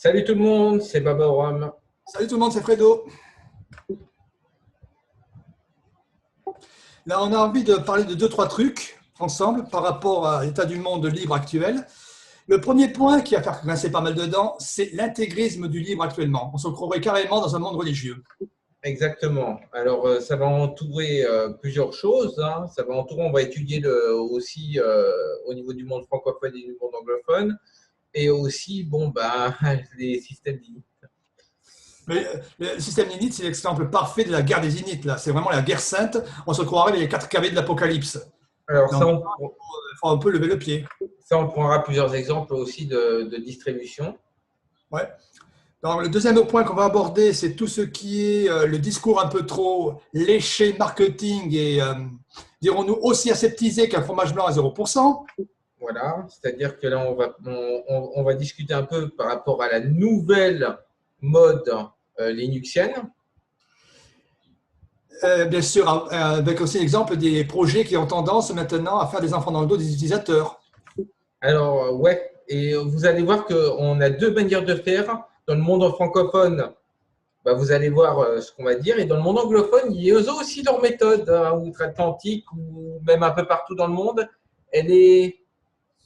Salut tout le monde, c'est Baba Oram. Salut tout le monde, c'est Fredo. Là, on a envie de parler de deux, trois trucs ensemble par rapport à l'état du monde libre actuel. Le premier point qui va faire grincer pas mal dedans, c'est l'intégrisme du libre actuellement. On se croirait carrément dans un monde religieux. Exactement. Alors, ça va entourer plusieurs choses, hein. Ça va entourer, on va étudier aussi au niveau du monde francophone et du monde anglophone, et aussi, bon, bah, les systèmes dits. Mais le système Ninite, c'est l'exemple parfait de la guerre des Inites. Là, c'est vraiment la guerre sainte. On se croirait les 4 kV de l'Apocalypse. Alors, Donc, il faut un peu lever le pied. ça, on prendra plusieurs exemples aussi de distribution. Ouais. Donc, le deuxième point qu'on va aborder, c'est tout ce qui est le discours un peu trop léché marketing et, dirons-nous, aussi aseptisé qu'un fromage blanc à 0%. Voilà, c'est-à-dire que là, on va discuter un peu par rapport à la nouvelle mode linuxienne. Bien sûr, avec aussi l'exemple des projets qui ont tendance maintenant à faire des enfants dans le dos des utilisateurs. Alors, ouais, et vous allez voir qu'on a deux manières de faire. Dans le monde francophone, bah, vous allez voir ce qu'on va dire, et dans le monde anglophone, ils ont aussi leur méthode, hein, outre-Atlantique ou même un peu partout dans le monde. Elle est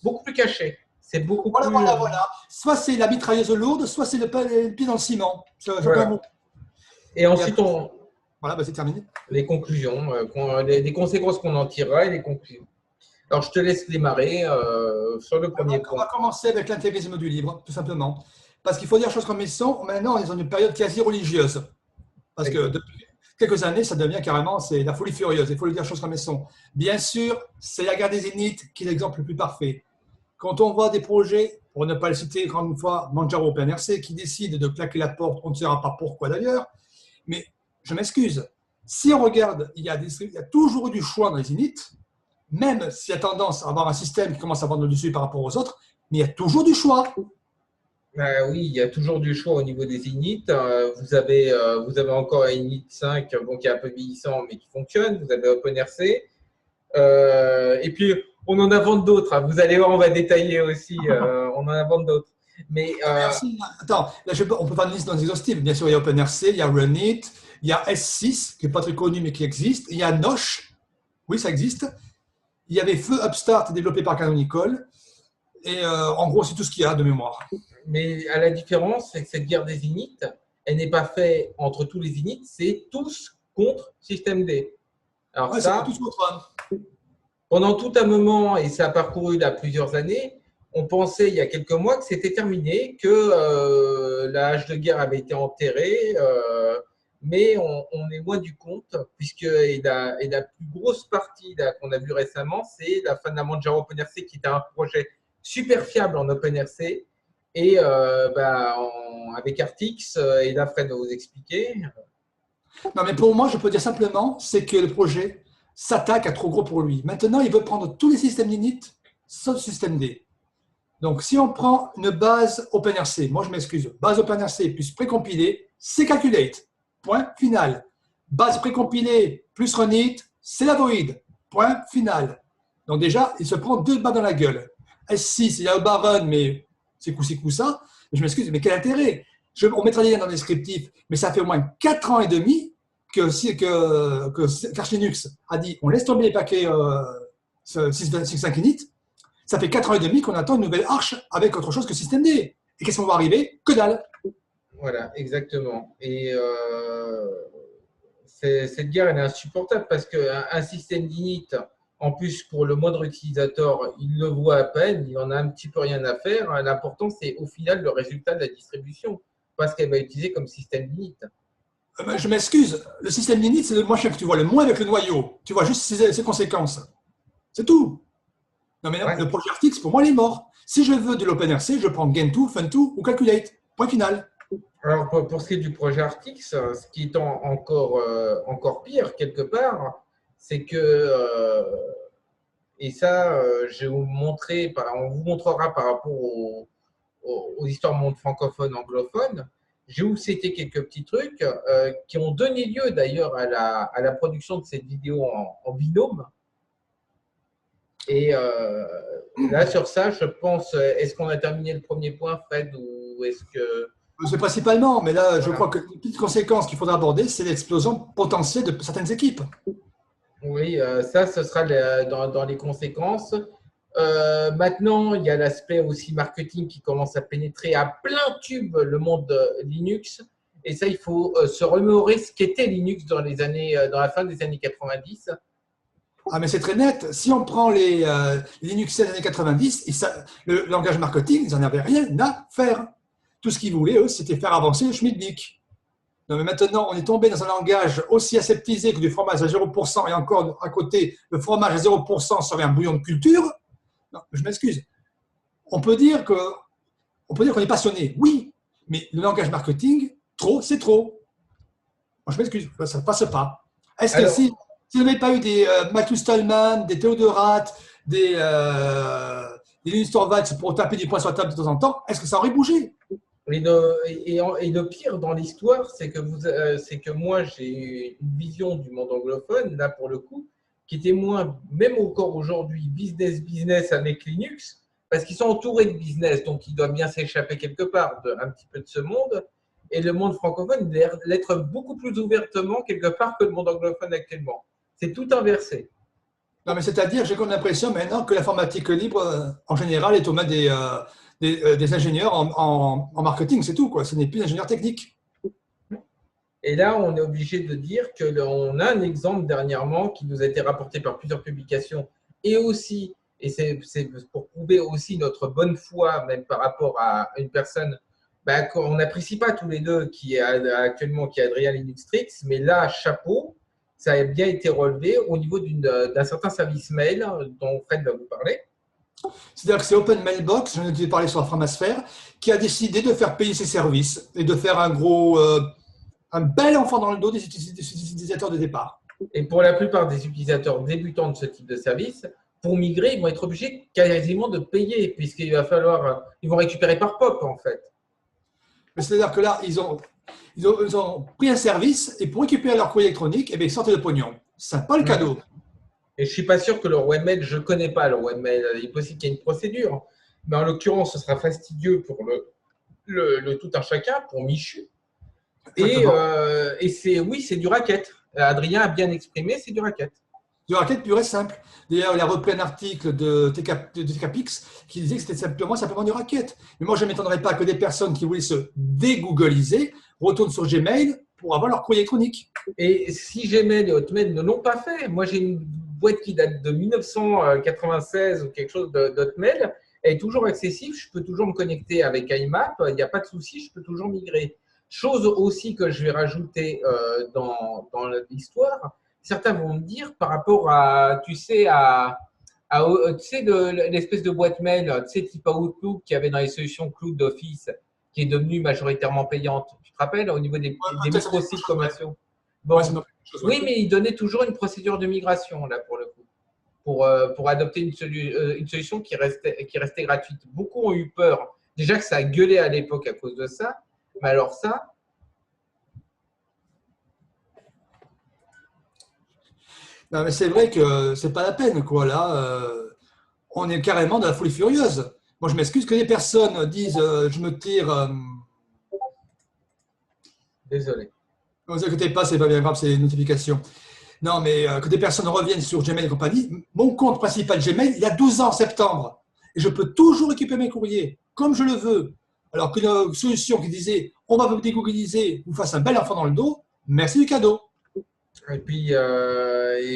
beaucoup plus cachée. C'est beaucoup Voilà, plus. voilà. Soit c'est la mitrailleuse lourde, soit c'est le pied dans le ciment. Voilà. Et ensuite, après, voilà, bah, c'est terminé. les conclusions, les conséquences qu'on en tirera et les conclusions. Alors, je te laisse démarrer sur le premier On point. va commencer avec l'intégrisme du libre, tout simplement. Parce qu'il faut dire chose comme elles sont, maintenant, on est dans une période quasi religieuse. Parce que depuis quelques années, ça devient carrément, c'est la folie furieuse. Il faut le dire chose comme elles sont. Bien sûr, c'est la guerre des Zéniths qui est l'exemple le plus parfait. Quand on voit des projets, pour ne pas le citer encore une fois, Manjaro OpenRC, qui décide de claquer la porte, on ne saura pas pourquoi d'ailleurs, mais je m'excuse. Si on regarde, il y a toujours eu du choix dans les Zéniths, même s'il y a tendance à avoir un système qui commence à prendre le dessus par rapport aux autres, mais il y a toujours du choix. Oui, il y a toujours du choix au niveau des inits. Vous avez encore un init 5 bon, qui est un peu vieillissant mais qui fonctionne. Vous avez OpenRC. Et puis, on en invente d'autres, hein. Vous allez voir, on va détailler aussi. On en invente d'autres. Mais Attends, là, on peut faire une liste non exhaustive. Bien sûr, il y a OpenRC, il y a Runit, il y a S6, qui n'est pas très connu mais qui existe. Il y a Nosh, oui, ça existe. Il y avait Feu Upstart développé par Canonical. Et en gros, c'est tout ce qu'il y a de mémoire. Mais à la différence, c'est que cette guerre des inits, elle n'est pas faite entre tous les inits, c'est tous contre Système D. Alors Ouais, ça, tous contre pendant tout un moment, et ça a parcouru là plusieurs années, on pensait il y a quelques mois que c'était terminé, que la hache de guerre avait été enterrée, mais on est loin du compte, puisque la plus grosse partie qu'on a vue récemment, c'est la fin de la Manjaro OpenRC, qui était un projet super fiable en OpenRC, et avec Artix, et là Fred va vous expliquer. Non, mais pour moi, je peux dire simplement, c'est que le projet s'attaque à trop gros pour lui. Maintenant, il veut prendre tous les systèmes d'init, sauf le système D. Donc, si on prend une base OpenRC, moi je m'excuse, base OpenRC plus précompilée, c'est Calculate. Point final. Base précompilée plus Runit, c'est la Void. Point final. Donc déjà, il se prend deux balles dans la gueule. S6, il y a Baron, mais c'est coup ça. Je m'excuse, mais quel intérêt? On mettra les liens dans le descriptif, mais ça fait au moins 4 ans et demi qu'Arch Linux a dit on laisse tomber les paquets 6.5 init. Ça fait 4 ans et demi qu'on attend une nouvelle arche avec autre chose que système D. Et qu'est-ce qu'on va arriver? Que dalle. Voilà, exactement. Et cette guerre, elle est insupportable parce qu'un système d'init, en plus, pour le moindre utilisateur, il le voit à peine, il en a un petit peu rien à faire. L'important, c'est au final le résultat de la distribution, pas ce qu'elle va utiliser comme système d'init. Je m'excuse, le système d'init, c'est le moins cher que tu vois, le moins avec le noyau. Tu vois juste ses conséquences. C'est tout. Non, mais Ouais. le projet Artix, pour moi, il est mort. Si je veux de l'OpenRC, je prends Gentoo, Funtoo ou Calculate. Point final. Alors, pour ce qui est du projet Artix, ce qui est encore pire, quelque part, c'est que, et ça, on vous montrera par rapport aux histoires monde francophone, anglophone, j'ai vous cité quelques petits trucs qui ont donné lieu d'ailleurs à la production de cette vidéo en binôme. Et là, sur ça, je pense, est-ce qu'on a terminé le premier point, Fred ou... ou est-ce que… C'est principalement, mais là, je Voilà. crois que une petite conséquence qu'il faudra aborder, c'est l'explosion potentielle de certaines équipes. Oui, ça, ce sera dans les conséquences. Maintenant, il y a l'aspect aussi marketing qui commence à pénétrer à plein tube le monde Linux. Et ça, il faut se remémorer ce qu'était Linux dans dans la fin des années 90. Ah, mais c'est très net. Si on prend les Linux des années 90, le langage marketing, ils n'en avaient rien à faire. Tout ce qu'ils voulaient, eux, c'était faire avancer le schmilblick. Non, mais maintenant, on est tombé dans un langage aussi aseptisé que du fromage à 0% et encore à côté, le fromage à 0% serait un bouillon de culture. Non, je m'excuse. On peut dire qu'on est passionné, oui, mais le langage marketing, trop, c'est trop. Moi, je m'excuse, ça ne passe pas. Est-ce que Alors, si n'y avait pas eu des Matthew Stallman, des Theodorat, des Linus Torvalds pour taper du poing sur la table de temps en temps, est-ce que ça aurait bougé? et le pire dans l'histoire, c'est que moi, j'ai une vision du monde anglophone, là pour le coup, qui était moins, même encore aujourd'hui, business avec Linux, parce qu'ils sont entourés de business, donc ils doivent bien s'échapper quelque part un petit peu de ce monde. Et le monde francophone, l'être beaucoup plus ouvertement quelque part que le monde anglophone actuellement. C'est tout inversé. Non, mais c'est-à-dire, j'ai comme l'impression maintenant que l'informatique libre, en général, est aux mains des ingénieurs en marketing, c'est tout, quoi. Ce n'est plus ingénieur technique. Et là, on est obligé de dire qu'on a un exemple dernièrement qui nous a été rapporté par plusieurs publications et aussi, et c'est pour prouver aussi notre bonne foi, même par rapport à une personne qu'on n'apprécie pas tous les deux, qui est actuellement qui est Adrien Linuxtrix, mais là, chapeau, ça a bien été relevé au niveau d'un certain service mail dont Fred va vous parler. C'est-à-dire que c'est Open Mailbox, j'en ai parlé sur la Framasphère, qui a décidé de faire payer ses services et de faire un bel enfant dans le dos des utilisateurs de départ. Et pour la plupart des utilisateurs débutants de ce type de service, pour migrer, ils vont être obligés quasiment de payer, puisqu'il va falloir, ils vont récupérer par POP en fait. C'est-à-dire que là, ils ont pris un service et pour récupérer leur courrier électronique, eh bien, ils sortent le pognon. C'est pas le cadeau. Et je ne suis pas sûr que leur webmail, je ne connais pas leur webmail, il est possible qu'il y ait une procédure, mais en l'occurrence, ce sera fastidieux pour le tout un chacun, pour Michu. Et oui, c'est du racket. Adrien a bien exprimé, c'est du racket. Du racket pur et simple. D'ailleurs, il a repris un article de TKPix qui disait que c'était simplement du racket. Mais moi, je ne m'étonnerais pas que des personnes qui voulaient se dégoogliser retournent sur Gmail pour avoir leur courrier électronique. Et si Gmail et Hotmail ne l'ont pas fait, moi j'ai une boîte qui date de 1996 ou quelque chose d'Hotmail, elle est toujours accessible, je peux toujours me connecter avec IMAP, il n'y a pas de souci, je peux toujours migrer. Chose aussi que je vais rajouter dans l'histoire, certains vont me dire par rapport à, tu sais, l'espèce de boîte mail, tu sais, type Outlook qu'il y avait dans les solutions cloud d'Office, qui est devenue majoritairement payante. Tu te rappelles, au niveau des micro-sites commerciaux? Bon, oui, mais il donnait toujours une procédure de migration, là, pour le coup, pour adopter une solution qui restait gratuite. Beaucoup ont eu peur. Déjà que ça a gueulé à l'époque à cause de ça, mais alors ça… Non, mais c'est vrai que c'est pas la peine, quoi. Là, on est carrément dans la folie furieuse. Moi, je m'excuse que les personnes disent je me tire. Désolé. Ne vous inquiétez pas, c'est pas bien grave, c'est une notification. Non, mais que des personnes reviennent sur Gmail et compagnie. Mon compte principal Gmail, il y a 12 ans en septembre. Et je peux toujours récupérer mes courriers, comme je le veux. Alors qu'une solution qui disait on va vous dégoogliser, vous fasse un bel enfant dans le dos, merci du cadeau. Et puis, le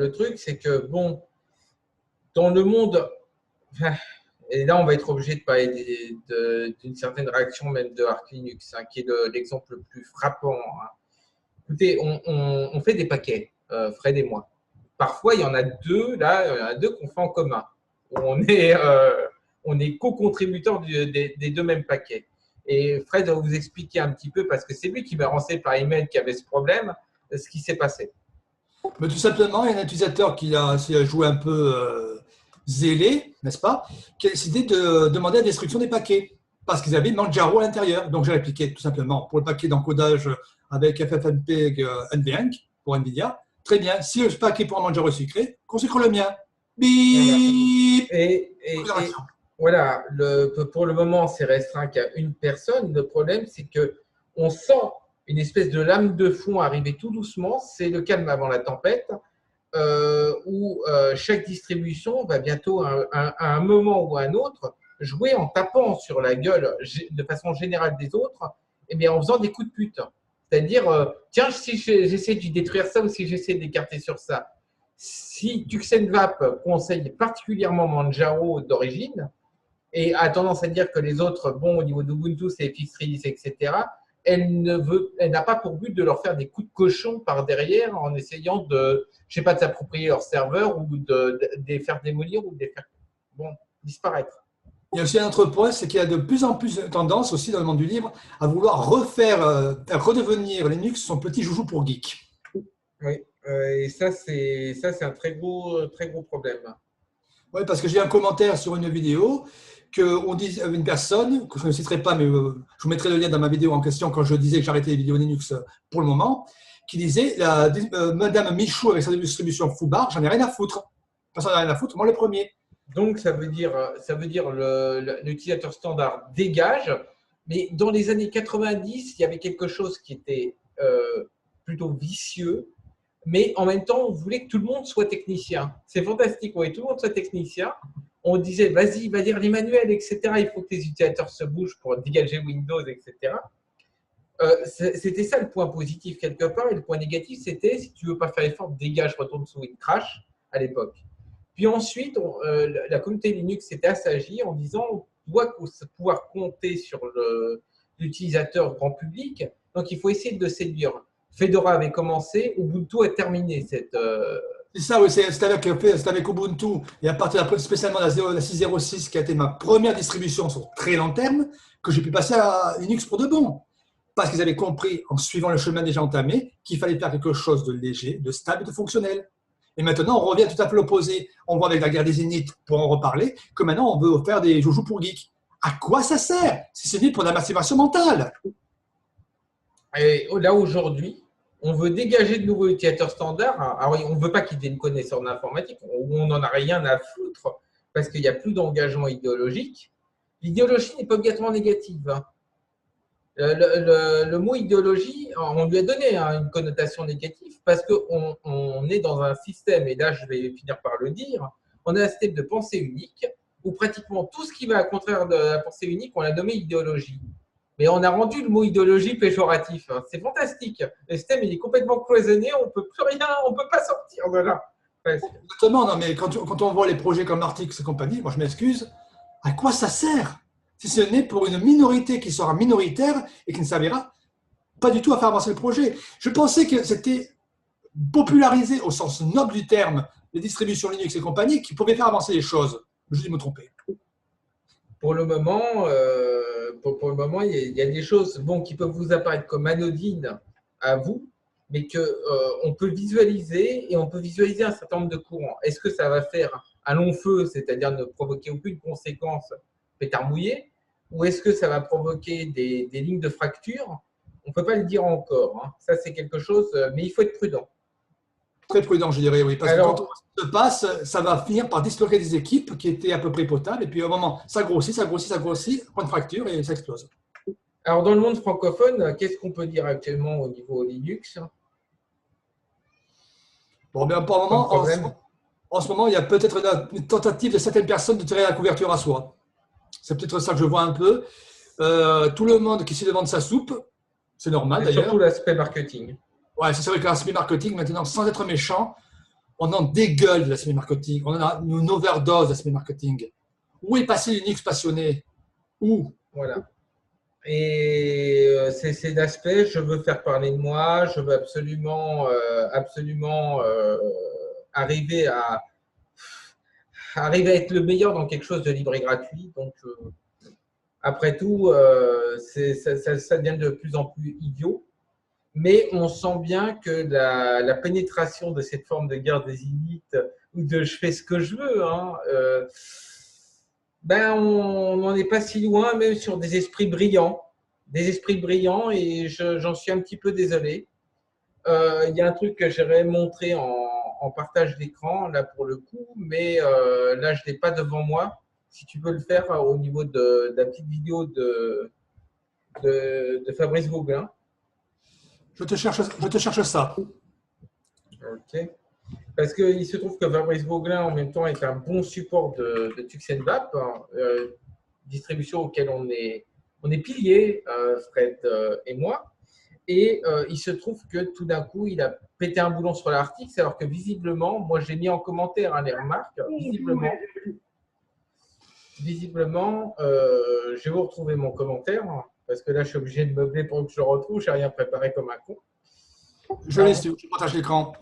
truc, c'est que, bon, dans le monde, et là, on va être obligé de parler d'une certaine réaction même de Arch Linux, hein, qui est l'exemple le plus frappant. Hein. Écoutez, on fait des paquets, Fred et moi. Parfois, il y en a deux, là, il y en a deux qu'on fait en commun. On est co-contributeurs des deux mêmes paquets. Et Fred va vous expliquer un petit peu, parce que c'est lui qui m'a renseigné par email qu'il y avait ce problème, ce qui s'est passé. Mais tout simplement, il y a un utilisateur qui a joué un peu zélé, n'est-ce pas, qui a décidé de demander la destruction des paquets parce qu'ils avaient Manjaro à l'intérieur. Donc j'ai répliqué tout simplement pour le paquet d'encodage avec FFmpeg NVENC pour NVIDIA. Très bien, si le paquet pour un Manjaro est sucré, qu'on sucre le mien. Bip. voilà, pour le moment, c'est restreint qu'à une personne. Le problème, c'est que on sent une espèce de lame de fond arriver tout doucement. C'est le calme avant la tempête, où chaque distribution va bientôt, à un moment ou à un autre, jouer en tapant sur la gueule de façon générale des autres, et bien en faisant des coups de pute. C'est-à-dire, tiens, si j'essaie de détruire ça ou si j'essaie d'écarter sur ça. Si Tuxenvap conseille particulièrement Manjaro d'origine, et a tendance à dire que les autres, bon, au niveau d'Ubuntu, c'est FXRelease, etc., elle n'a pas pour but de leur faire des coups de cochon par derrière en essayant de, je sais pas, de s'approprier leur serveur ou de les faire démolir ou de les faire, bon, disparaître. Il y a aussi un autre point, c'est qu'il y a de plus en plus de tendance aussi dans le monde du livre à vouloir redevenir Linux son petit joujou pour geek. Oui, et ça, c'est un très gros problème. Oui, parce que j'ai un commentaire sur une vidéo qu'on dit une personne, que je ne citerai pas, mais je vous mettrai le lien dans ma vidéo en question quand je disais que j'arrêtais les vidéos Linux pour le moment, qui disait Madame Michou avec sa distribution Foubar, j'en ai rien à foutre. Personne n'a rien à foutre, moi le premier. Donc, ça veut dire l'utilisateur standard dégage, mais dans les années 90, il y avait quelque chose qui était plutôt vicieux, mais en même temps, on voulait que tout le monde soit technicien. C'est fantastique, on voulait que tout le monde soit technicien. On disait, vas-y, va lire les manuels, etc. Il faut que les utilisateurs se bougent pour dégager Windows, etc. C'était ça le point positif quelque part. Et le point négatif, c'était, si tu ne veux pas faire l'effort, dégage, retourne sous WinCrash à l'époque. Puis ensuite, la communauté Linux s'est assagie en disant, on doit pouvoir compter sur l'utilisateur grand public. Donc, il faut essayer de séduire. Fedora avait commencé, Ubuntu a terminé cette. C'est ça, oui, c'est avec Ubuntu, et à partir spécialement de la 6.06, qui a été ma première distribution sur très long terme, que j'ai pu passer à Linux pour de bon. Parce qu'ils avaient compris, en suivant le chemin déjà entamé, qu'il fallait faire quelque chose de léger, de stable, de fonctionnel. Et maintenant, on revient tout à fait l'opposé. On voit avec la guerre des Zéniths, pour en reparler, que maintenant, on veut faire des joujoux pour geeks. À quoi ça sert si ce n'est pour la masturbation mentale? Et là, aujourd'hui, on veut dégager de nouveaux utilisateurs standards. Alors, on ne veut pas qu'ils aient une connaissance d'informatique, on n'en a rien à foutre, parce qu'il n'y a plus d'engagement idéologique. L'idéologie n'est pas obligatoirement négative. Le mot idéologie, on lui a donné une connotation négative parce qu'on est dans un système, et là je vais finir par le dire, on a un système de pensée unique où pratiquement tout ce qui va à contraire de la pensée unique, on l'a nommé idéologie. Mais on a rendu le mot idéologie péjoratif. C'est fantastique. Le système, il est complètement cloisonné, on ne peut plus rien, on ne peut pas sortir de là. Exactement, non, mais quand on voit les projets comme Artix et compagnie, moi je m'excuse, à quoi ça sert si ce n'est pour une minorité qui sera minoritaire et qui ne servira pas du tout à faire avancer le projet? Je pensais que c'était populariser au sens noble du terme les distributions Linux et compagnie qui pouvaient faire avancer les choses. Je dis me tromper. Pour le moment, il y a des choses qui peuvent vous apparaître comme anodines à vous, mais qu'on peut visualiser et on peut visualiser un certain nombre de courants. Est-ce que ça va faire un long feu, c'est-à-dire ne provoquer aucune conséquence pétard mouillé, ou est-ce que ça va provoquer des lignes de fracture? On ne peut pas le dire encore. Ça, c'est quelque chose, mais il faut être prudent. Très prudent, je dirais, oui. Parce que quand on se passe, ça va finir par disloquer des équipes qui étaient à peu près potables. Et puis, au moment, ça grossit, point de fracture et ça explose. Alors, dans le monde francophone, qu'est-ce qu'on peut dire actuellement au niveau Linux? Bon, bien, pour le moment, en ce moment, il y a peut-être une tentative de certaines personnes de tirer la couverture à soi. C'est peut-être ça que je vois un peu. Tout le monde qui essaie de vendre sa soupe, c'est normal d'ailleurs. Surtout l'aspect marketing. Ouais, c'est vrai que l'aspect marketing, maintenant, sans être méchant, on en dégueule de l'aspect marketing. On en a une overdose d'aspect marketing. Où est passé Linux passionné? Où? Voilà. Et c'est l'aspect, je veux faire parler de moi, je veux absolument arriver à être le meilleur dans quelque chose de libre et gratuit. Donc, après tout, ça devient de plus en plus idiot. Mais on sent bien que la pénétration de cette forme de guerre des élites ou de je fais ce que je veux, on n'en est pas si loin, même sur des esprits brillants. Des esprits brillants, et j'en suis un petit peu désolé. Il y a un truc que j'aurais montré en partage d'écran, là pour le coup, mais là je ne l'ai pas devant moi. si tu peux le faire au niveau de la petite vidéo de Fabrice Gauguin. Je te cherche ça. Ok. Parce qu'il se trouve que Fabrice Gauguin, en même temps, est un bon support de Tuxenbap, hein, distribution auquel on est pilier, Fred et moi. Et il se trouve que tout d'un coup, il a pété un boulon sur l'article, alors que visiblement, moi j'ai mis en commentaire les remarques, visiblement, je vais vous retrouver mon commentaire, parce que là je suis obligé de meubler pour que je le retrouve, je n'ai rien préparé comme un con. Je l'ai su, je partage l'écran.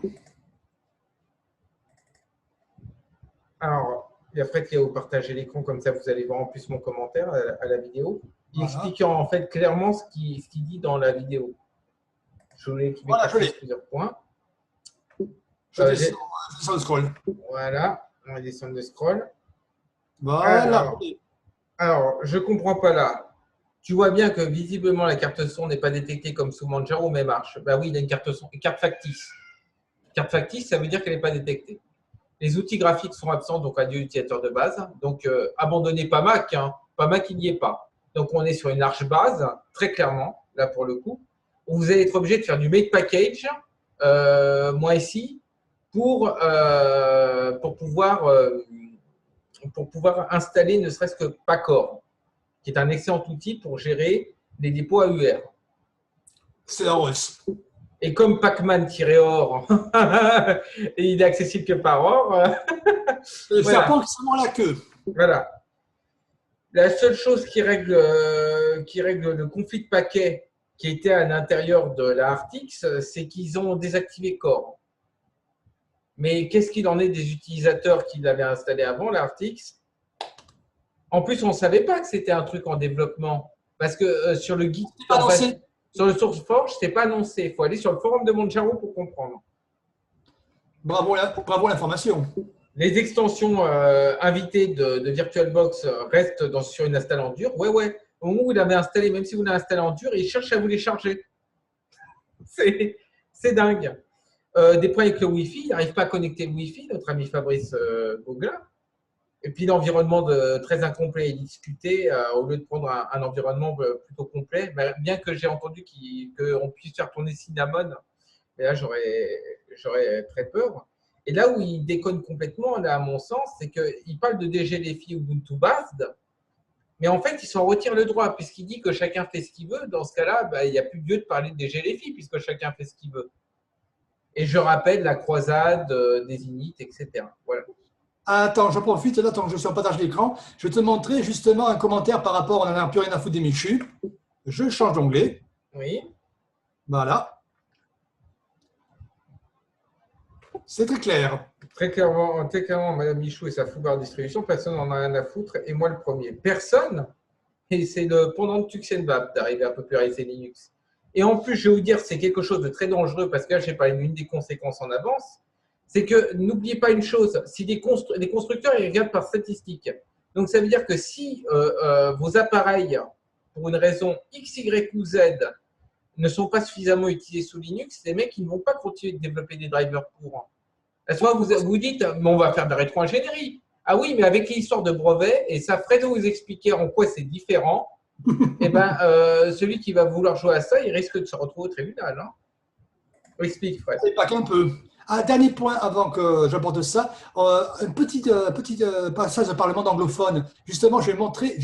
Alors, il y a Fred qui va vous partager l'écran, comme ça vous allez voir en plus mon commentaire à la vidéo, expliquant en fait clairement ce qu'il dit dans la vidéo. Je voulais qu'il mette plusieurs points. Je descends le scroll. Voilà, on va descendre le scroll. Voilà. Alors, je ne comprends pas là. Tu vois bien que visiblement la carte son n'est pas détectée comme sous Manjaro, mais marche. Bah oui, il a une carte son, une carte factice. Carte factice, ça veut dire qu'elle n'est pas détectée. Les outils graphiques sont absents, donc adieu utilisateur de base. Donc, abandonnez PAMAC. Hein. PAMAC, il n'y est pas. Donc, on est sur une large base, très clairement, là pour le coup. Vous allez être obligé de faire du make package, moi ici, pour pouvoir installer ne serait-ce que Pacor, qui est un excellent outil pour gérer les dépôts AUR. C'est la hausse. Et comme Pacman-or, et il est accessible que par or. Le serpent qui se mord la queue. Voilà. La seule chose qui règle le conflit de paquets qui était à l'intérieur de la Artix, c'est qu'ils ont désactivé Core. Mais qu'est-ce qu'il en est des utilisateurs qui l'avaient installé avant, la Artix? En plus, on ne savait pas que c'était un truc en développement. Parce que sur le guide, sur le SourceForge, ce n'était pas annoncé. Il faut aller sur le forum de Manjaro pour comprendre. Bravo l'information. Les extensions invitées de VirtualBox restent sur une install en dur. Ouais. Au moment où vous l'avez installé, même si vous l'avez installé en dur, il cherche à vous les charger. C'est dingue. Des problèmes avec le Wi-Fi, il n'arrive pas à connecter le Wi-Fi, notre ami Fabrice Gauguin. Et puis l'environnement très incomplet et discuté, au lieu de prendre un environnement plutôt complet, bien que j'ai entendu qu'on puisse faire tourner Cinnamon, et là j'aurais très peur. Et là où il déconne complètement, là, à mon sens, c'est qu'il parle de DGLFI Ubuntu Based, mais en fait, il s'en retire le droit, puisqu'il dit que chacun fait ce qu'il veut. Dans ce cas-là, il n'y a plus lieu de parler de DGLFI, puisque chacun fait ce qu'il veut. Et je rappelle la croisade des init, etc. Voilà. Attends, je profite, là, tant que je suis en partage d'écran, je vais te montrer justement un commentaire par rapport, on n'en a plus rien à foutre des Michu. Je change d'onglet. Oui. Voilà. C'est très clair. Très clairement, Madame Michou et sa fougarde distribution, personne n'en a rien à foutre, et moi le premier. Personne, et c'est le pendant de Tuxenbap d'arriver à populariser Linux. Et en plus, je vais vous dire, c'est quelque chose de très dangereux, parce que là, j'ai parlé d'une des conséquences en avance, c'est que n'oubliez pas une chose, si les constructeurs, ils regardent par statistique. Donc, ça veut dire que si vos appareils, pour une raison X, Y ou Z, ne sont pas suffisamment utilisés sous Linux, les mecs, ils ne vont pas continuer de développer des drivers courants. Soit vous dites, mais on va faire de la rétro-ingénierie. Ah oui, mais avec l'histoire de brevet, et ça ferait de vous expliquer en quoi c'est différent, et celui qui va vouloir jouer à ça, il risque de se retrouver au tribunal. Hein. Explique, Fred. C'est pas qu'un peu. Un dernier point avant que j'aborde ça, un petit passage de parlement d'anglophone. Justement, je vais montrer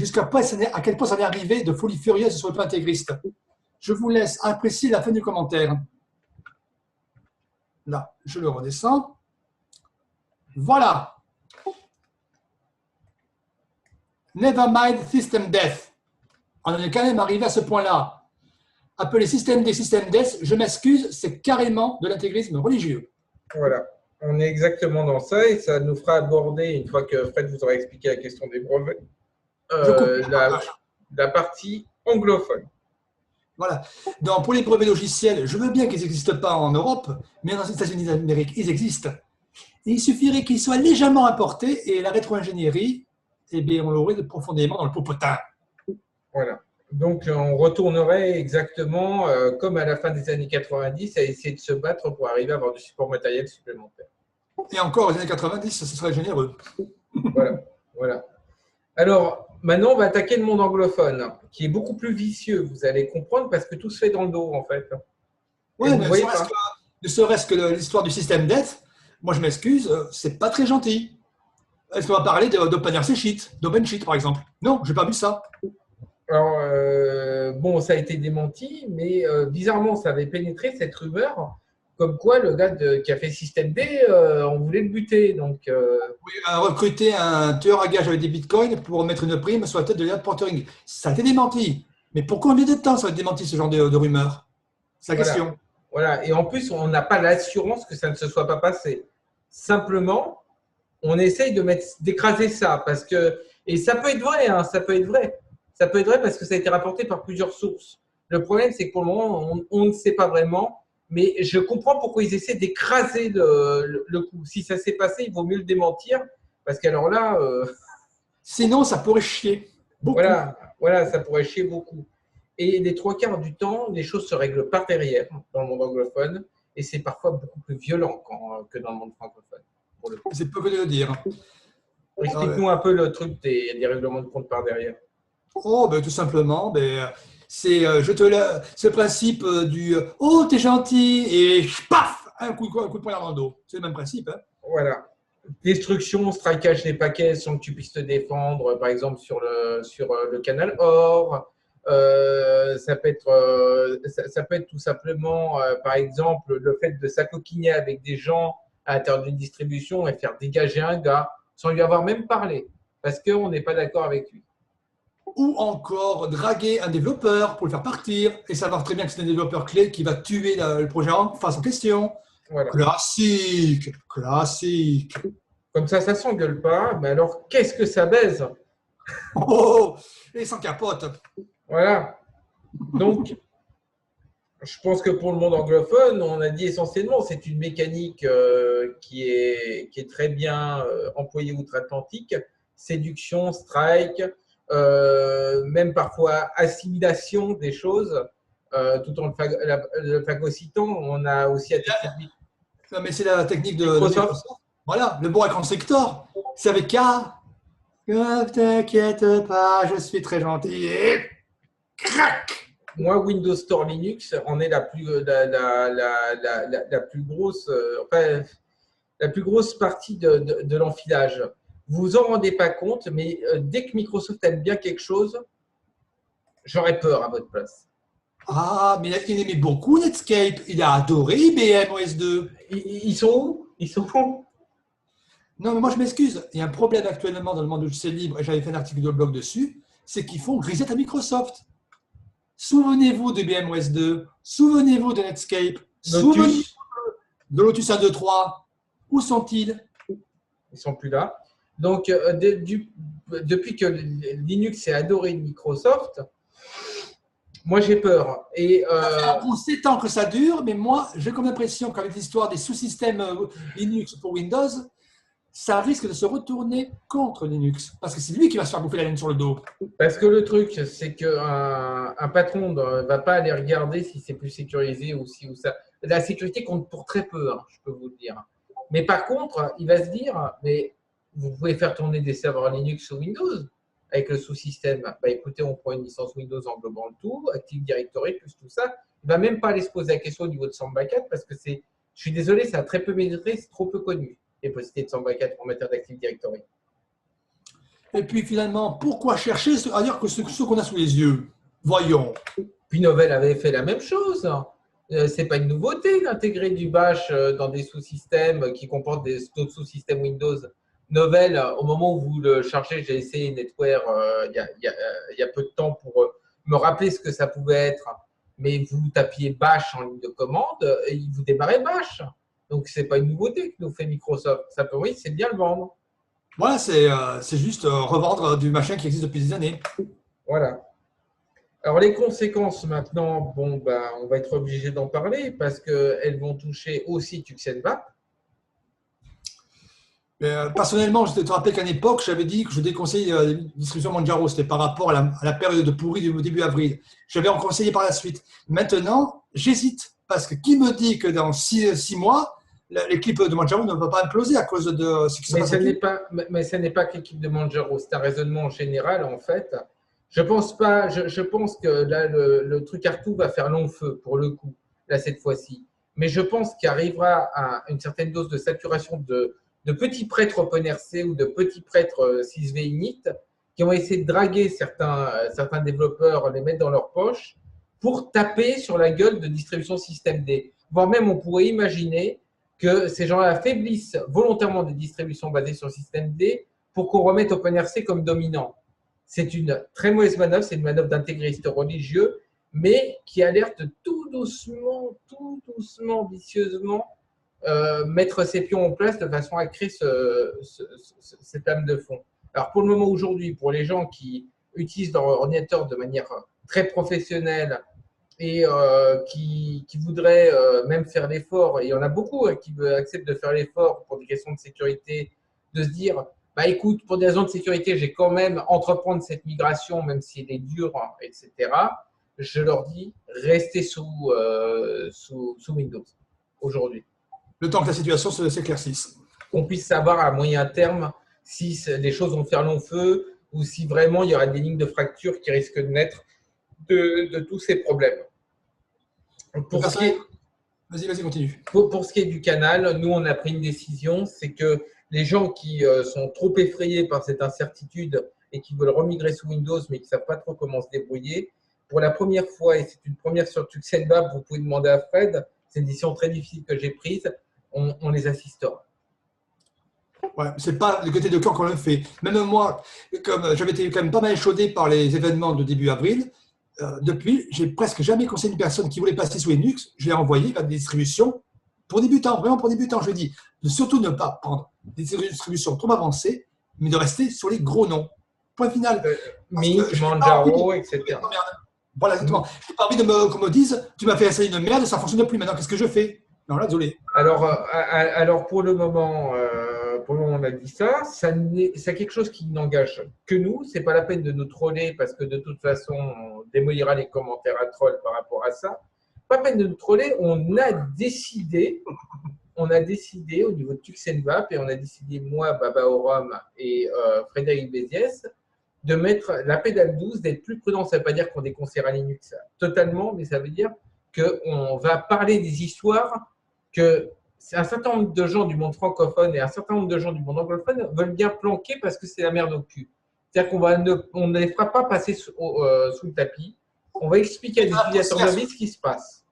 à quel point ça est arrivé de folie furieuse sur le plan intégriste. Je vous laisse apprécier la fin du commentaire. Là, je le redescends. Voilà. Never mind system death. On est quand même arrivé à ce point-là. Appeler système D, système death, je m'excuse, c'est carrément de l'intégrisme religieux. Voilà. On est exactement dans ça et ça nous fera aborder, une fois que Fred vous aura expliqué la question des brevets, la partie anglophone. Voilà. Donc, pour les brevets logiciels, je veux bien qu'ils n'existent pas en Europe, mais dans les États-Unis d'Amérique, ils existent. Et il suffirait qu'ils soient légèrement importés et la rétro-ingénierie, eh bien, on l'aurait profondément dans le popotin. Voilà. Donc, on retournerait exactement comme à la fin des années 90 à essayer de se battre pour arriver à avoir du support matériel supplémentaire. Et encore, aux années 90, ce serait généreux. Voilà. Alors, maintenant, on va attaquer le monde anglophone, qui est beaucoup plus vicieux, vous allez comprendre, parce que tout se fait dans le dos, en fait. Et Ouais, vous ne voyez pas. ne serait-ce que l'histoire du système dev, moi je m'excuse, c'est pas très gentil. Est-ce qu'on va parler d'OpenSheet, d'OpenSheet par exemple? Non, j'ai pas vu ça. Alors, bon, ça a été démenti, mais bizarrement, ça avait pénétré cette rumeur, comme quoi le gars qui a fait Système D, on voulait le buter. Donc, Oui, recruter un tueur à gages avec des bitcoins pour mettre une prime sur la tête de Liam Portering. Ça a été démenti. Mais pour combien de temps ça va être démenti ce genre de rumeur? C'est la voilà. question. Voilà. Et en plus, on n'a pas l'assurance que ça ne se soit pas passé. Simplement, on essaye d'écraser ça parce que, et ça peut être vrai, hein, ça peut être vrai. Ça peut être vrai parce que ça a été rapporté par plusieurs sources. Le problème, c'est que pour le moment, on ne sait pas vraiment, mais je comprends pourquoi ils essaient d'écraser le coup. Si ça s'est passé, il vaut mieux le démentir parce qu'alors là, Sinon, ça pourrait chier. Beaucoup. voilà, ça pourrait chier beaucoup. Et les trois quarts du temps, les choses se règlent par derrière dans le monde anglophone et c'est parfois beaucoup plus violent que dans le monde francophone, pour le coup. C'est peu que de le dire. Ah ouais. Explique-nous un peu le truc des règlements de compte par derrière. Oh, ben, tout simplement, ben, c'est le principe du oh, t'es gentil et paf, un coup de poing dans le dos. C'est le même principe. Hein. Voilà. Destruction, strikeage des paquets sans que tu puisses te défendre, par exemple sur le canal or. Ça peut être tout simplement, par exemple, le fait de s'acoquiner avec des gens à l'intérieur d'une distribution et faire dégager un gars sans lui avoir même parlé, parce qu'on n'est pas d'accord avec lui. Ou encore draguer un développeur pour le faire partir et savoir très bien que c'est un développeur clé qui va tuer le projet en face en question. Voilà. Classique, classique. Comme ça s'engueule pas, mais alors qu'est-ce que ça baise? Oh, et sans capote. Voilà. Donc, je pense que pour le monde anglophone, on a dit essentiellement, c'est une mécanique qui est très bien employée outre-Atlantique. Séduction, strike, même parfois assimilation des choses, tout en le phagocytant. On a aussi attaqué Non, mais c'est la technique de Microsoft. Microsoft. Voilà, le bon écran sector. C'est avec K. Ne t'inquiète pas, je suis très gentil. Et crac. Moi, Windows Store Linux en est la plus grosse, enfin, la plus grosse partie de l'enfilage. Vous vous en rendez pas compte, mais dès que Microsoft aime bien quelque chose, j'aurais peur à votre place. Ah, mais il aimait beaucoup Netscape. Il a adoré IBM OS2. Ils sont où? Ils sont où? Non, mais moi je m'excuse. Il y a un problème actuellement dans le monde du logiciel libre, et j'avais fait un article de blog dessus, c'est qu'ils font grisette à Microsoft. Souvenez-vous de IBM OS2, souvenez-vous de Netscape, souvenez-vous Lotus, de Lotus 1.2.3. Où sont-ils? ils sont plus là. Donc, depuis que Linux est adoré de Microsoft, moi j'ai peur. Et Ça fait en gros 7 ans que ça dure, mais moi j'ai comme l'impression qu'avec l'histoire des sous-systèmes Linux pour Windows, ça risque de se retourner contre Linux. Parce que c'est lui qui va se faire bouffer la laine sur le dos. parce que le truc, c'est qu'un patron ne va pas aller regarder si c'est plus sécurisé ou si ou ça. La sécurité compte pour très peu, hein, je peux vous le dire. Mais par contre, il va se dire, mais vous pouvez faire tourner des serveurs Linux sous Windows avec le sous-système. Bah, écoutez, on prend une licence Windows englobant le tout, Active Directory, plus tout ça. Il ne va même pas aller se poser la question au niveau de Samba 4 parce que c'est, je suis désolé, ça a très peu médiatisé, c'est trop peu connu, les possibilités de Samba 4 en matière d'Active Directory. Et puis finalement, pourquoi chercher à dire que ce qu'on a sous les yeux? Voyons. Puis Novell avait fait la même chose. C'est pas une nouveauté d'intégrer du bash dans des sous-systèmes qui comportent d'autres sous-systèmes Windows. Novell, au moment où vous le chargez, j'ai essayé NetWare il y a peu de temps pour me rappeler ce que ça pouvait être. Mais vous tapiez bash en ligne de commande et il vous démarrait bash. Donc c'est pas une nouveauté que nous fait Microsoft. Ça peut, oui, c'est bien le vendre. Voilà, c'est juste revendre du machin qui existe depuis des années. Voilà. Alors, les conséquences maintenant, bon, ben, on va être obligé d'en parler parce qu'elles vont toucher aussi Tuxenbap. Personnellement, je te rappelle qu'à l'époque, j'avais dit que je déconseillais la distribution Manjaro. C'était par rapport à la période de pourri du début avril. J'avais en conseillé par la suite. Maintenant, j'hésite parce que qui me dit que dans 6 mois, l'équipe de Manjaro ne va pas imploser à cause de ce qui se Mais passe ce n'est actuellement. pas, mais ce n'est pas que l'équipe de Manjaro, c'est un raisonnement général en fait. Je pense pas, je pense que là le truc Artou va faire long feu pour le coup, là cette fois-ci. Mais je pense qu'il arrivera à une certaine dose de saturation de petits prêtres OpenRC ou de petits prêtres 6V init qui vont essayer de draguer certains développeurs, les mettre dans leur poche pour taper sur la gueule de distribution système D. Voire même on pourrait imaginer que ces gens-là affaiblissent volontairement des distributions basées sur le système D pour qu'on remette OpenRC comme dominant. C'est une très mauvaise manœuvre, c'est une manœuvre d'intégriste religieux, mais qui alerte tout doucement, vicieusement, mettre ses pions en place de façon à créer cette lame de fond. Alors pour le moment aujourd'hui, pour les gens qui utilisent leur ordinateur de manière très professionnelle et qui voudraient même faire l'effort, et il y en a beaucoup qui acceptent de faire l'effort pour des questions de sécurité, de se dire, bah écoute, pour des raisons de sécurité, j'ai quand même entreprendre cette migration, même si elle est dure, etc. Je leur dis, restez sous Windows aujourd'hui. Le temps que la situation s'éclaircisse. Qu'on puisse savoir à moyen terme si les choses vont faire long feu ou si vraiment il y aura des lignes de fracture qui risquent de naître de tous ces problèmes. Vas-y, continue. Pour ce qui est du canal, nous, on a pris une décision, c'est que les gens qui sont trop effrayés par cette incertitude et qui veulent remigrer sous Windows, mais qui ne savent pas trop comment se débrouiller, pour la première fois, et c'est une première sur Tuxenbab, vous pouvez demander à Fred, c'est une décision très difficile que j'ai prise, on les assistera. Ouais, c'est pas le côté de cœur qu'on le fait. Même moi, comme j'avais été quand même pas mal échaudé par les événements de début avril, depuis, j'ai presque jamais conseillé une personne qui voulait passer sous Linux. Je l'ai envoyé vers des distributions pour débutants, vraiment pour débutants. Je lui ai dit de surtout ne pas prendre des distributions trop avancées, mais de rester sur les gros noms. Point final. Mint, Manjaro, etc. Voilà, exactement. Je n'ai pas envie qu'on me dise tu m'as fait essayer une merde, ça ne fonctionne plus. Maintenant, qu'est-ce que je fais? Non, là, désolé. Alors pour le moment, on a dit ça. C'est quelque chose qui n'engage que nous. C'est pas la peine de nous troller parce que de toute façon, on démolira les commentaires à troll par rapport à ça. Pas la peine de nous troller. On a décidé au niveau de Tuxenbap et on a décidé, moi, Baba Oram et Frédéric Béziès, de mettre la pédale 12, d'être plus prudent. Ça ne veut pas dire qu'on déconseillera Linux totalement, mais ça veut dire qu'on va parler des histoires que un certain nombre de gens du monde francophone et un certain nombre de gens du monde anglophone veulent bien planquer parce que c'est la merde au cul. C'est-à-dire qu'on ne les fera pas passer sous le tapis. On va expliquer à des utilisateurs de vie ce qui se passe.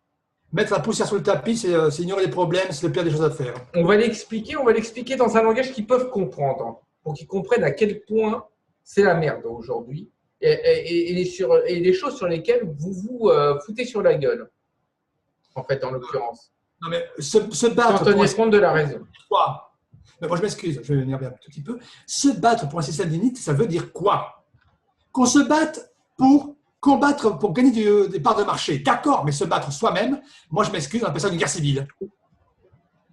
Mettre la poussière sous le tapis, c'est ignorer les problèmes, c'est le pire des choses à faire. On va l'expliquer dans un langage qu'ils peuvent comprendre, pour qu'ils comprennent à quel point c'est la merde aujourd'hui et les choses sur lesquelles vous vous foutez sur la gueule, en fait, en l'occurrence. Non, mais se battre. Sans tenir compte de la raison. Quoi? Mais moi, je m'excuse, je vais m'énerver un tout petit peu. Se battre pour un système d'init, ça veut dire quoi? Qu'on se batte pour combattre, pour gagner des parts de marché. D'accord, mais se battre soi-même, moi, je m'excuse, on appelle ça une guerre civile.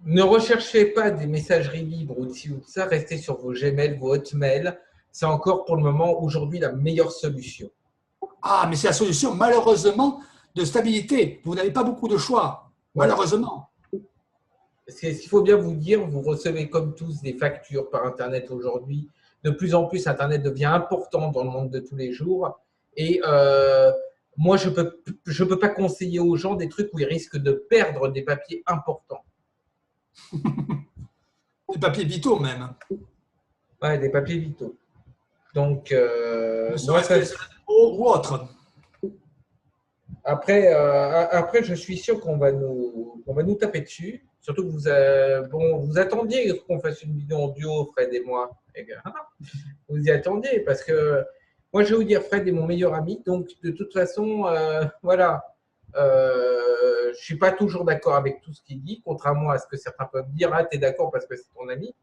Ne recherchez pas des messageries libres ou de ci ou de ça, restez sur vos Gmail, vos Hotmail. C'est encore pour le moment, aujourd'hui, la meilleure solution. Ah, mais c'est la solution, malheureusement, de stabilité. Vous n'avez pas beaucoup de choix. Malheureusement. Ce qu'il faut bien vous dire, vous recevez comme tous des factures par Internet aujourd'hui. De plus en plus, Internet devient important dans le monde de tous les jours. Et moi, je peux pas conseiller aux gens des trucs où ils risquent de perdre des papiers importants. Des papiers vitaux même. Ouais, des papiers vitaux. Donc, ou autre. Après, je suis sûr qu'on va nous taper dessus. Surtout que vous attendiez qu'on fasse une vidéo en duo, Fred et moi. Vous y attendiez parce que moi, je vais vous dire, Fred est mon meilleur ami. Donc, de toute façon, voilà. Je ne suis pas toujours d'accord avec tout ce qu'il dit, contrairement à ce que certains peuvent dire. Ah, tu es d'accord parce que c'est ton ami.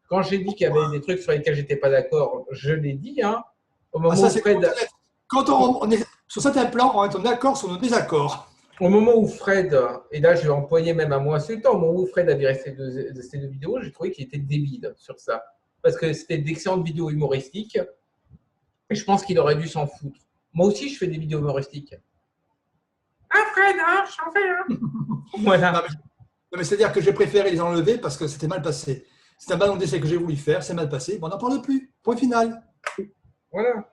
Quand j'ai dit qu'il y avait des trucs sur lesquels je n'étais pas d'accord, je l'ai dit. Hein, au moment où Fred… Quand on est sur certains plans, on est en accord sur nos désaccords. Au moment où Fred, et là je vais employer même à moi ce temps, au moment où Fred a viré ces deux vidéos, j'ai trouvé qu'il était débile sur ça. Parce que c'était d'excellentes vidéos humoristiques. Et je pense qu'il aurait dû s'en foutre. Moi aussi, je fais des vidéos humoristiques. Ah Fred, hein, j'en fais un. Voilà. mais c'est-à-dire que j'ai préféré les enlever parce que c'était mal passé. C'est un ballon d'essai que j'ai voulu faire, c'est mal passé. Bon, on n'en parle plus. Point final. Voilà.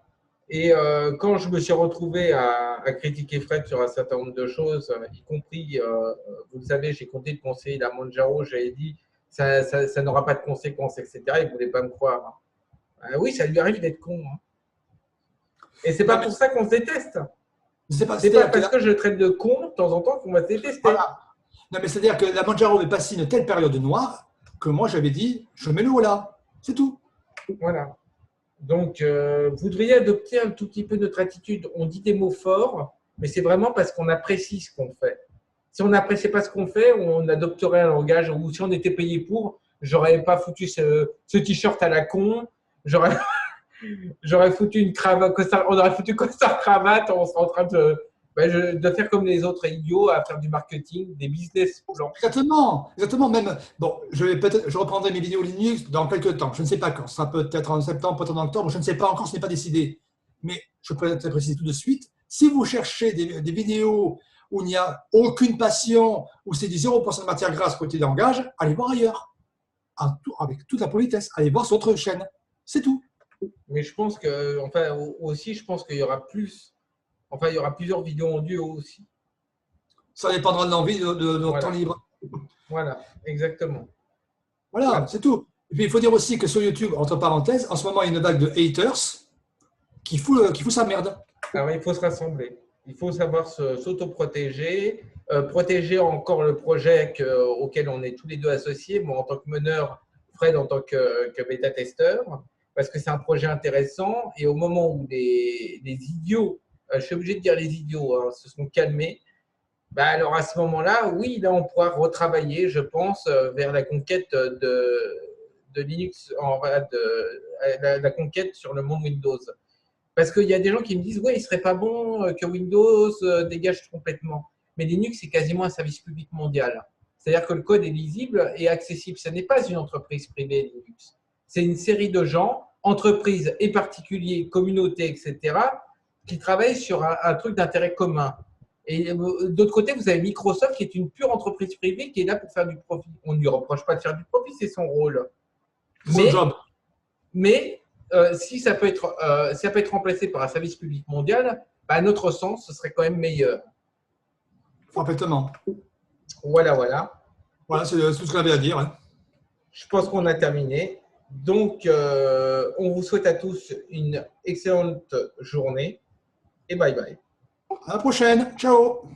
Et quand je me suis retrouvé à critiquer Fred sur un certain nombre de choses, y compris, vous le savez, j'ai compté de conseiller la Manjaro, j'avais dit ça n'aura pas de conséquences, etc. Il ne voulait pas me croire. Oui, ça lui arrive d'être con. Hein. Et c'est pas pour ça qu'on se déteste. C'est pas parce que je traite de con de temps en temps qu'on va se détester. Voilà. Non, mais c'est-à-dire que la Manjaro est passée une telle période noire que moi j'avais dit je mets le haut là. C'est tout. Voilà. Donc, vous devriez adopter un tout petit peu notre attitude. On dit des mots forts, mais c'est vraiment parce qu'on apprécie ce qu'on fait. Si on n'appréciait pas ce qu'on fait, on adopterait un langage, ou si on était payé pour, j'aurais pas foutu ce t-shirt à la con, j'aurais foutu une cravate, on aurait foutu costard cravate, on serait en train de faire comme les autres idiots, à faire du marketing, des business plans. Exactement, exactement. Même, bon, je reprendrai mes vidéos Linux dans quelques temps. Je ne sais pas quand. Ce sera peut-être en septembre, peut-être en octobre. Je ne sais pas encore, ce n'est pas décidé. Mais je peux te préciser tout de suite. Si vous cherchez des vidéos où il n'y a aucune passion, où c'est du 0% de matière grasse côté langage, allez voir ailleurs. Avec toute la politesse, allez voir sur votre chaîne. C'est tout. Mais je pense que, enfin, aussi, je pense qu'il y aura plus. Enfin, il y aura plusieurs vidéos en duo aussi. Ça dépendra de l'envie de notre temps libre. Voilà, exactement. Voilà, c'est tout. Et puis, il faut dire aussi que sur YouTube, entre parenthèses, en ce moment, il y a une vague de haters qui fout sa merde. Alors, il faut se rassembler. Il faut savoir s'autoprotéger, protéger encore le projet auquel on est tous les deux associés, moi en tant que meneur, Fred en tant que bêta-testeur, parce que c'est un projet intéressant. Et au moment où les idiots, je suis obligé de dire les idiots, hein, se sont calmés, bah alors à ce moment-là, oui, là on pourra retravailler, je pense, vers la conquête de Linux, la conquête sur le monde Windows. Parce qu'il y a des gens qui me disent, ouais, il ne serait pas bon que Windows dégage complètement. Mais Linux, c'est quasiment un service public mondial. C'est-à-dire que le code est lisible et accessible. Ce n'est pas une entreprise privée, Linux. C'est une série de gens, entreprises et particuliers, communautés, etc., qui travaillent sur un truc d'intérêt commun. Et d'autre côté, vous avez Microsoft qui est une pure entreprise privée qui est là pour faire du profit. On ne lui reproche pas de faire du profit, c'est son rôle. Son job. Mais si ça peut être remplacé par un service public mondial, bah, à notre sens, ce serait quand même meilleur. Complètement. Voilà, voilà. Voilà, c'est tout ce qu'on avait à dire. Hein. Je pense qu'on a terminé. Donc, on vous souhaite à tous une excellente journée et bye bye. À la prochaine. Ciao.